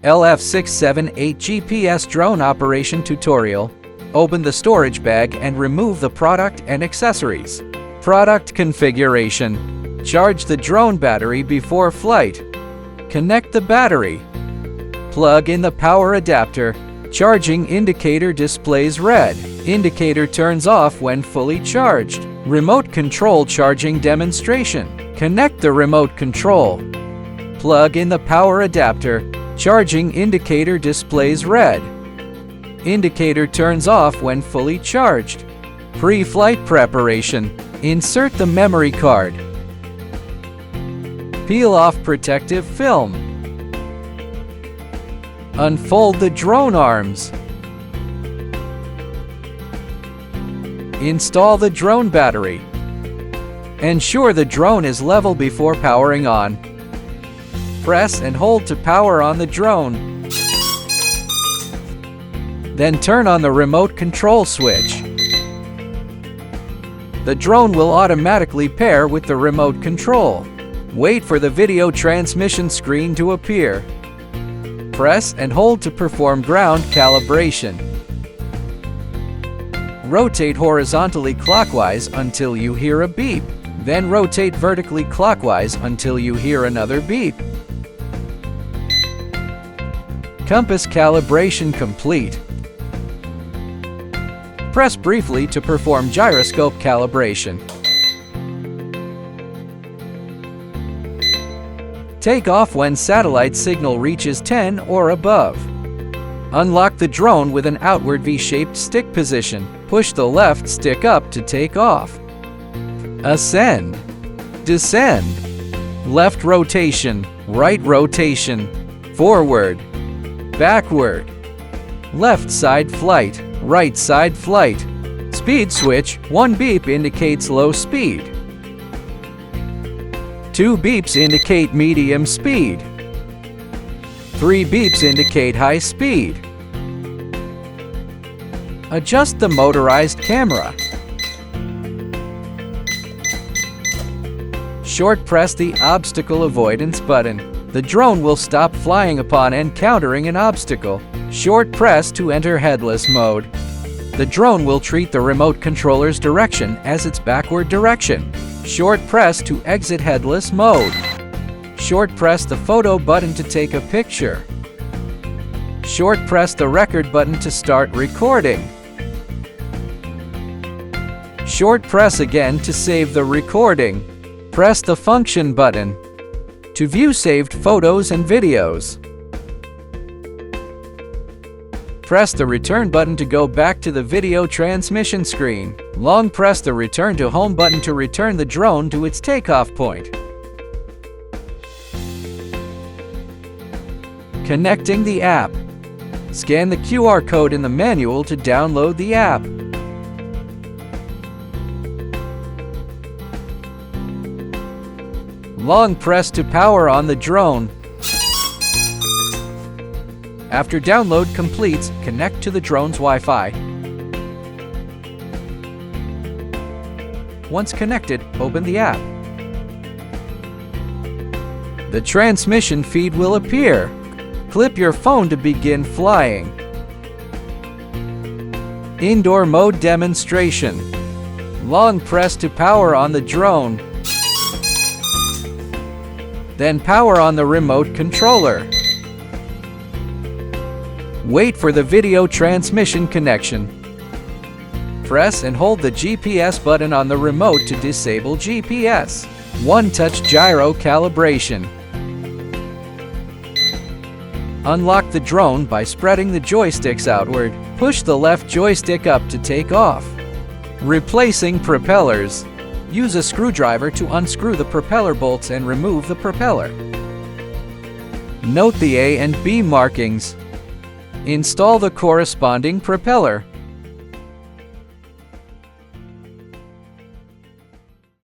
LF678 GPS drone operation tutorial. Open the storage bag and remove the product and accessories. Product configuration. Charge the drone battery before flight. Connect the battery. Plug in the power adapter. Charging indicator displays red. Indicator turns off when fully charged. Remote control charging demonstration. Connect the remote control. Plug in the power adapter. Charging indicator displays red. Indicator turns off when fully charged. Pre-flight preparation. Insert the memory card. Peel off protective film. Unfold the drone arms. Install the drone battery. Ensure the drone is level before powering on. Press and hold to power on the drone. Then turn on the remote control switch. The drone will automatically pair with the remote control. Wait for the video transmission screen to appear. Press and hold to perform ground calibration. Rotate horizontally clockwise until you hear a beep. Then rotate vertically clockwise until you hear another beep. Compass calibration complete. Press briefly to perform gyroscope calibration. Take off when satellite signal reaches 10 or above. Unlock the drone with an outward V-shaped stick position. Push the left stick up to take off. Ascend. Descend. Left rotation. Right rotation. Forward. Backward. Left side flight. Right side flight. Speed switch. 1 beep indicates low speed. 2 beeps indicate medium speed. 3 beeps indicate high speed. Adjust the motorized camera. Short press the obstacle avoidance button. The drone will stop flying upon encountering an obstacle. Short press to enter headless mode. The drone will treat the remote controller's direction as its backward direction. Short press to exit headless mode. Short press the photo button to take a picture. Short press the record button to start recording. Short press again to save the recording. Press the function button to view saved photos and videos. Press the return button to go back to the video transmission screen. Long press the return to home button to return the drone to its takeoff point. Connecting the app. Scan the QR code in the manual to download the app. Long press to power on the drone. After download completes, connect to the drone's Wi-Fi. Once connected, open the app. The transmission feed will appear. Clip your phone to begin flying. Indoor mode demonstration. Long press to power on the drone. Then power on the remote controller. Wait for the video transmission connection. Press and hold the GPS button on the remote to disable GPS. One-touch gyro calibration. Unlock the drone by spreading the joysticks outward. Push the left joystick up to take off. Replacing propellers. Use a screwdriver to unscrew the propeller bolts and remove the propeller. Note the A and B markings. Install the corresponding propeller.